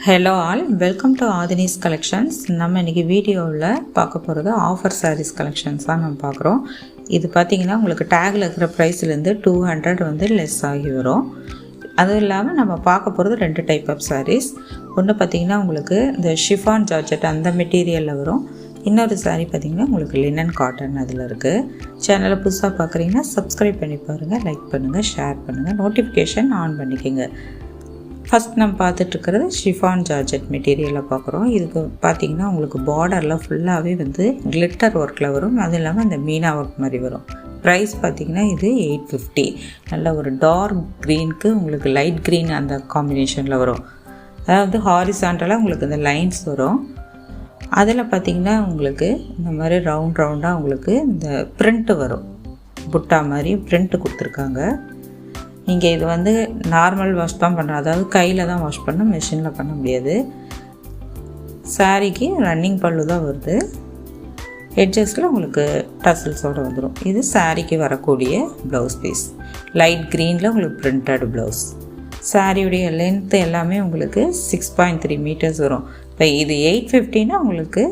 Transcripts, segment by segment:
Hello all, welcome to Aadhini's collections. நம்ம இன்றைக்கி வீடியோவில் பார்க்க போகிறது ஆஃபர் சாரீஸ் கலெக்ஷன்ஸ் தான் நம்ம பார்க்குறோம். இது பார்த்திங்கன்னா உங்களுக்கு டேக்கில் இருக்கிற ப்ரைஸ்லேருந்து 200 வந்து லெஸ் ஆகி வரும். அதுவும் இல்லாமல் நம்ம பார்க்க போகிறது 2 டைப் ஆஃப் சாரீஸ். ஒன்று பார்த்திங்கன்னா உங்களுக்கு இந்த ஷிஃபான் ஜார்ஜெட் அந்த மெட்டீரியலில் வரும். இன்னொரு சாரீ பார்த்திங்கன்னா உங்களுக்கு லினன் காட்டன் அதில் இருக்குது. சேனலை புதுசாக பார்க்குறீங்கன்னா சப்ஸ்கிரைப் பண்ணி பாருங்கள், லைக் பண்ணுங்கள், ஷேர் பண்ணுங்கள், நோட்டிஃபிகேஷன் ஆன் பண்ணிக்கோங்க. ஃபஸ்ட் நம்ம பார்த்துட்ருக்கிறது ஷிஃபான் ஜார்ஜெட் மெட்டீரியலில் பார்க்குறோம். இதுக்கு பார்த்திங்கன்னா உங்களுக்கு பார்டரில் ஃபுல்லாகவே வந்து கிளிட்டர் ஒர்க்கில் வரும். அது இல்லாமல் இந்த மீனா ஒர்க் மாதிரி வரும். ப்ரைஸ் பார்த்திங்கன்னா இது 850. நல்ல ஒரு டார்க் க்ரீனுக்கு உங்களுக்கு லைட் க்ரீன் அந்த காம்பினேஷனில் வரும். அதாவது ஹாரிசாண்டலாக உங்களுக்கு இந்த லைன்ஸ் வரும். அதில் பார்த்திங்கன்னா உங்களுக்கு இந்த மாதிரி ரவுண்டாக உங்களுக்கு இந்த ப்ரிண்ட்டு வரும். புட்டா மாதிரி ப்ரிண்ட்டு கொடுத்துருக்காங்க. நீங்கள் இது வந்து நார்மல் வாஷ் தான் பண்ணுறோம், அதாவது கையில் தான் வாஷ் பண்ண, மிஷினில் பண்ண முடியாது. சாரீக்கு ரன்னிங் பல்லு தான் வருது. எட்ஜஸில் உங்களுக்கு டசல்ஸோடு வந்துடும். இது சாரீக்கு வரக்கூடிய ப்ளவுஸ் பீஸ். லைட் க்ரீனில் உங்களுக்கு பிரிண்டட் ப்ளவுஸ். சாரியுடைய லென்த்து எல்லாமே உங்களுக்கு 6.3 மீட்டர்ஸ் வரும். இப்போ இது 850னா உங்களுக்கு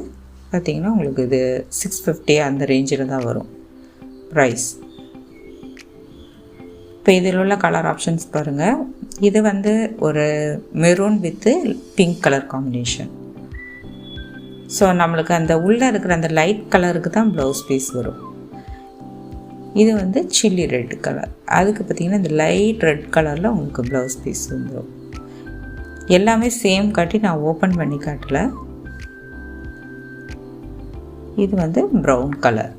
பார்த்திங்கன்னா உங்களுக்கு இது 650 அந்த ரேஞ்சில் தான் வரும் ப்ரைஸ். இப்போ இதில் உள்ள கலர் ஆப்ஷன்ஸ் பாருங்கள். இது வந்து ஒரு maroon with pink colour combination. So நம்மளுக்கு அந்த உள்ளே இருக்கிற அந்த லைட் கலருக்கு தான் ப்ளவுஸ் பீஸ் வரும். இது வந்து சில்லி ரெட் கலர். அதுக்கு பார்த்திங்கன்னா இந்த லைட் ரெட் கலரில் உங்களுக்கு ப்ளவுஸ் பீஸ் வந்துடும். எல்லாமே சேம் காட்டி நான் ஓப்பன் பண்ணி காட்டலை. இது வந்து ப்ரௌன் கலர்.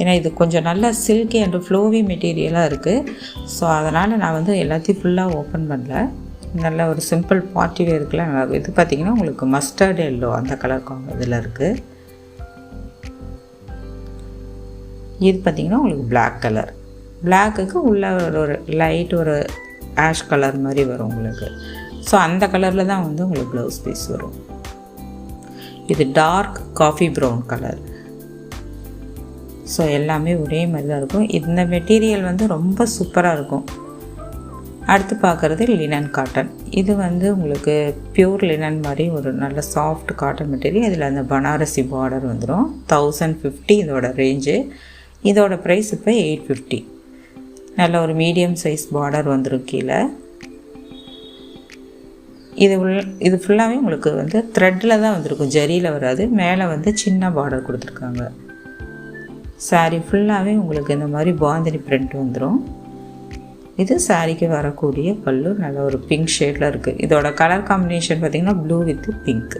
ஏன்னா இது கொஞ்சம் நல்லா சில்கி அண்ட் ஃப்ளோவி மெட்டீரியலாக இருக்குது. ஸோ அதனால் நான் வந்து எல்லாத்தையும் ஃபுல்லாக ஓப்பன் பண்ணல. நல்ல ஒரு சிம்பிள் பார்ட்டி வேருக்குலாம் நல்லா. இது பார்த்திங்கன்னா உங்களுக்கு மஸ்டர்ட் எல்லோ அந்த கலர் இதில் இருக்குது. இது பார்த்திங்கன்னா உங்களுக்கு பிளாக் கலர். பிளாக்குக்கு உள்ள ஒரு லைட் ஒரு ஆஷ் கலர் மாதிரி வரும் உங்களுக்கு. ஸோ அந்த கலரில் தான் வந்து உங்களுக்கு ப்ளவுஸ் பீஸ் வரும். இது dark coffee brown colour. So எல்லாமே ஒரே மாதிரி தான் இருக்கும். இந்த மெட்டீரியல் வந்து ரொம்ப சூப்பராக இருக்கும். அடுத்து பார்க்குறது லினன் காட்டன். இது வந்து உங்களுக்கு பியூர் லினன் மாதிரி ஒரு நல்ல சாஃப்ட் காட்டன் மெட்டீரியல். இதில் அந்த பனாரசி பார்டர் வந்துடும். 1050 இதோட ரேஞ்சு. இதோட ப்ரைஸ் இப்போ 850. நல்ல ஒரு மீடியம் சைஸ் பார்டர் வந்துடும் கீழே. இது ஃபுல்லாகவே உங்களுக்கு வந்து த்ரெட்டில் தான் வந்திருக்கும், ஜரியில் வராது. மேலே வந்து சின்ன பார்டர் கொடுத்துருக்காங்க. சாரீ ஃபுல்லாகவே உங்களுக்கு இந்த மாதிரி பாந்தினி பிரிண்ட் வந்துடும். இது சாரீக்கு வரக்கூடிய பல்லு. நல்ல ஒரு பிங்க் ஷேடில் இருக்குது. இதோட கலர் காம்பினேஷன் பார்த்திங்கன்னா ப்ளூ வித் பிங்க்.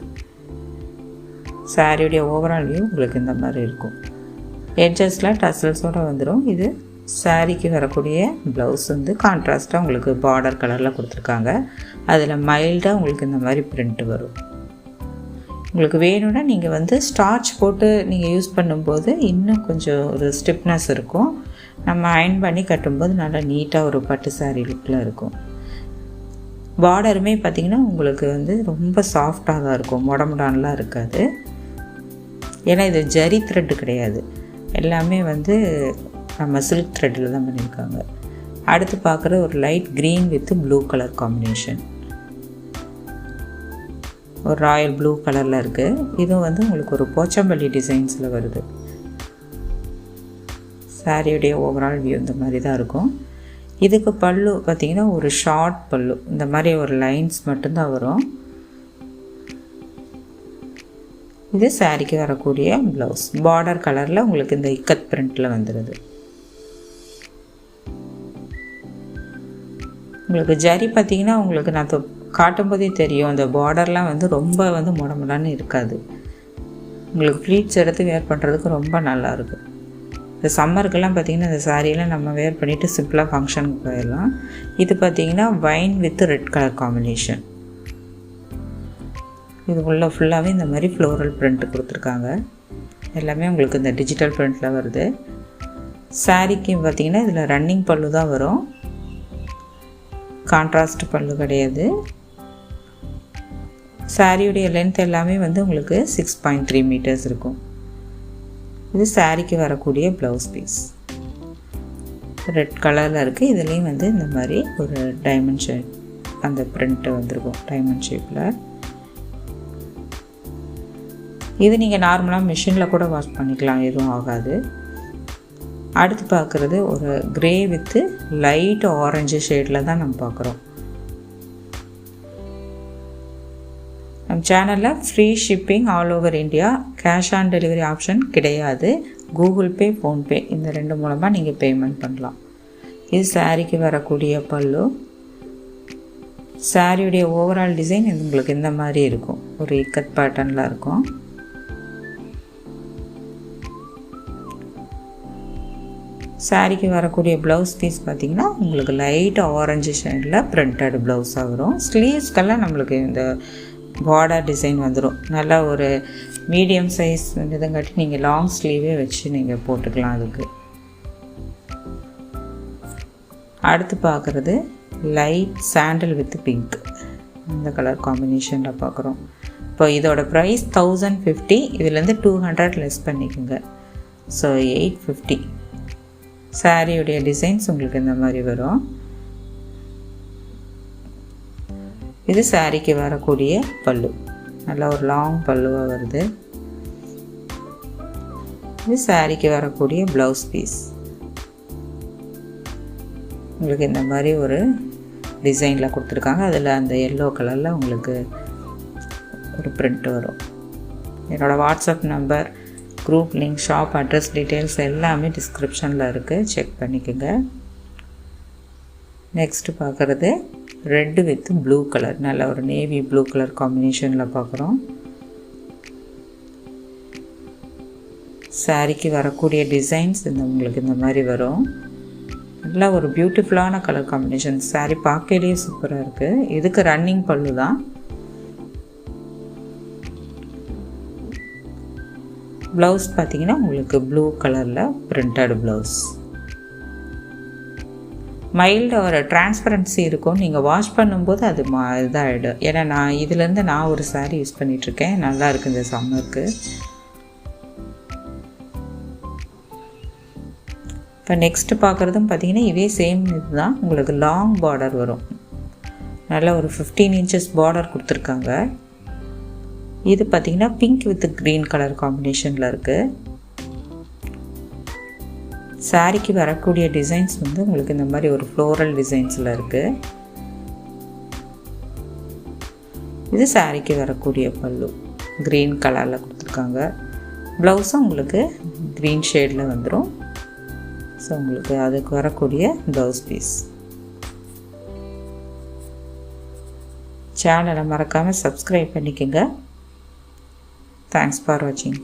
சாரியுடைய ஓவரால் வியூ உங்களுக்கு இந்த மாதிரி இருக்கும். எட்ஜஸில் டசல்ஸோடு வந்துடும். இது சாரீக்கு வரக்கூடிய ப்ளவுஸ் வந்து கான்ட்ராஸ்ட்டாக உங்களுக்கு பார்டர் கலரில் கொடுத்துருக்காங்க. அதில் மைல்டாக உங்களுக்கு இந்த மாதிரி பிரிண்ட் வரும். உங்களுக்கு வேணும்னா நீங்கள் வந்து ஸ்டார்ச் போட்டு நீங்கள் யூஸ் பண்ணும்போது இன்னும் கொஞ்சம் ஒரு ஸ்டிப்னஸ் இருக்கும். நம்ம அயன் பண்ணி கட்டும்போது நல்லா நீட்டாக ஒரு பட்டு சாரீ லுக்கில் இருக்கும். பார்டருமே பார்த்திங்கன்னா உங்களுக்கு வந்து ரொம்ப சாஃப்டாக தான் இருக்கும், முடமுடான்லாம் இருக்காது. ஏன்னா இது ஜரி த்ரெட்டு கிடையாது, எல்லாமே வந்து நம்ம சில்க் த்ரெட்டில் தான் பண்ணியிருக்காங்க. அடுத்து பார்க்குற ஒரு light green with blue colour combination. ஒரு ராயல் ப்ளூ கலரில் இருக்குது. இதுவும் வந்து உங்களுக்கு ஒரு போச்சம்பள்ளி டிசைன்ஸில் வருது. சாரியுடைய ஓவரால் வியூ இந்த மாதிரி தான் இருக்கும். இதுக்கு பல்லு பார்த்திங்கன்னா ஒரு ஷார்ட் பல்லு. இந்த மாதிரி ஒரு லைன்ஸ் மட்டும்தான் வரும். இது சாரிக்கு வரக்கூடிய ப்ளவுஸ். பார்டர் கலரில் உங்களுக்கு இந்த இக்கத் பிரிண்டில் வந்துடுது. உங்களுக்கு ஜரி பார்த்திங்கன்னா உங்களுக்கு நான் காட்டும்போதே தெரியும், அந்த பார்டர்லாம் வந்து ரொம்ப வந்து முடமுடான்னு இருக்காது. உங்களுக்கு ப்ளீட்ஸ் எடுத்து வேர் பண்ணுறதுக்கு ரொம்ப நல்லாயிருக்கும். இந்த சம்மருக்கெல்லாம் பார்த்திங்கன்னா இந்த சாரியெல்லாம் நம்ம வேர் பண்ணிவிட்டு சிம்பிளாக ஃபங்க்ஷனுக்கு போயிடலாம். இது பார்த்திங்கன்னா wine with red colour combination. இதுக்குள்ளே ஃபுல்லாகவே இந்த மாதிரி ஃப்ளோரல் பிரிண்ட் கொடுத்துருக்காங்க. எல்லாமே உங்களுக்கு இந்த டிஜிட்டல் பிரிண்டில் வருது. சாரீக்கு பார்த்திங்கன்னா இதில் ரன்னிங் பல்லு தான் வரும், கான்ட்ராஸ்ட் பல்லு கிடையாது. சாரியுடைய லென்த் எல்லாமே வந்து உங்களுக்கு 6.3 மீட்டர்ஸ் இருக்கும். இது சாரிக்கு வரக்கூடிய ப்ளவுஸ் பீஸ். ரெட் கலரில் இருக்குது. இதுலேயும் வந்து இந்த மாதிரி ஒரு டைமண்ட் ஷேப் அந்த பிரிண்ட்டு வந்துருக்கும் டைமண்ட் ஷேப்பில். இது நீங்கள் நார்மலாக மிஷினில் கூட வாஷ் பண்ணிக்கலாம், எதுவும் ஆகாது. அடுத்து பார்க்குறது ஒரு கிரே வித்து லைட் ஆரஞ்சு ஷேடில் தான் நம்ம பார்க்குறோம். நம்ம சேனலில் free shipping all over India, cash on delivery option கிடையாது. கூகுள் பே, ஃபோன்பே இந்த ரெண்டு மூலமாக நீங்கள் பேமெண்ட் பண்ணலாம். இது சாரீக்கு வரக்கூடிய பல்லு. சாரியுடைய ஓவரால் டிசைன் உங்களுக்கு இந்த மாதிரி இருக்கும், ஒரு இக்கத் பேட்டர்னில் இருக்கும். சாரிக்கு வரக்கூடிய ப்ளவுஸ் பீஸ் பார்த்திங்கன்னா உங்களுக்கு லைட் ஆரஞ்சு ஷேடில் பிரிண்டட் ப்ளவுஸாக வரும். ஸ்லீவ்ஸ்க்கெல்லாம் நம்மளுக்கு இந்த பார்டர் டிசைன் வந்துடும். நல்லா ஒரு மீடியம் சைஸ் இதுங்காட்டி நீங்கள் லாங் ஸ்லீவே வச்சு நீங்கள் போட்டுக்கலாம். அதுக்கு அடுத்து பார்க்குறது லைட் சாண்டல் வித் பிங்க், இந்த கலர் காம்பினேஷனில் பார்க்குறோம். இப்போ இதோட ப்ரைஸ் 1050, இதுலேருந்து 200 லெஸ் பண்ணிக்கோங்க. ஸோ 850. சாரியுடைய டிசைன்ஸ் உங்களுக்கு இந்த மாதிரி வரும். இது சாரிக்கு வரக்கூடிய பல்லு, நல்ல ஒரு லாங் பல்லுவாக வருது. இது சாரிக்கு வரக்கூடிய ப்ளவுஸ் பீஸ். உங்களுக்கு இந்த மாதிரி ஒரு டிசைனில் கொடுத்துருக்காங்க. அதில் அந்த எல்லோ கலரில் உங்களுக்கு ஒரு பிரிண்ட் வரும். என்னோடய WhatsApp number, group link, shop address details எல்லாமே டிஸ்கிரிப்ஷனில் இருக்குது, செக் பண்ணிக்கோங்க. நெக்ஸ்ட்டு பார்க்குறது ரெட்டு வித் ப்ளூ கலர், நல்ல ஒரு நேவி ப்ளூ கலர் காம்பினேஷனில் பார்க்குறோம். சாரிக்கு வரக்கூடிய டிசைன்ஸ் உங்களுக்கு இந்த மாதிரி வரும். நல்லா ஒரு பியூட்டிஃபுல்லான கலர் காம்பினேஷன். சாரி பார்க்கலையே சூப்பராக இருக்குது. இதுக்கு ரன்னிங் பல்லு தான். ப்ளவுஸ் பார்த்திங்கன்னா உங்களுக்கு ப்ளூ கலரில் பிரிண்டட் ப்ளவுஸ். மைல்டு ஒரு டிரான்ஸ்பரன்சி இருக்கும். நீங்கள் வாஷ் பண்ணும்போது அது இதாகிடும். ஏன்னா இதுலேருந்து நான் ஒரு சாரீ யூஸ் பண்ணிகிட்ருக்கேன், நல்லா இருக்குது இந்த சம்மருக்கு. இப்போ நெக்ஸ்ட்டு பார்க்குறதும் பார்த்திங்கன்னா இதே சேம் இதுதான். உங்களுக்கு லாங் பார்டர் வரும், நல்லா ஒரு 15 inches பார்டர் கொடுத்துருக்காங்க. இது பார்த்திங்கன்னா பிங்க் வித் க்ரீன் கலர் காம்பினேஷனில் இருக்குது. சாரிக்கு வரக்கூடிய டிசைன்ஸ் உங்களுக்கு இந்த மாதிரி ஒரு ஃப்ளோரல் டிசைன்ஸில் இருக்குது. இது சாரிக்கு வரக்கூடிய பல்லு, க்ரீன் கலரில் கொடுத்துருக்காங்க. ப்ளவுஸும் உங்களுக்கு க்ரீன் ஷேடில் வந்துடும். ஸோ உங்களுக்கு அதுக்கு வரக்கூடிய ப்ளவுஸ் பீஸ். சேனலை மறக்காமல் சப்ஸ்கிரைப் பண்ணிக்கோங்க. Thanks for watching.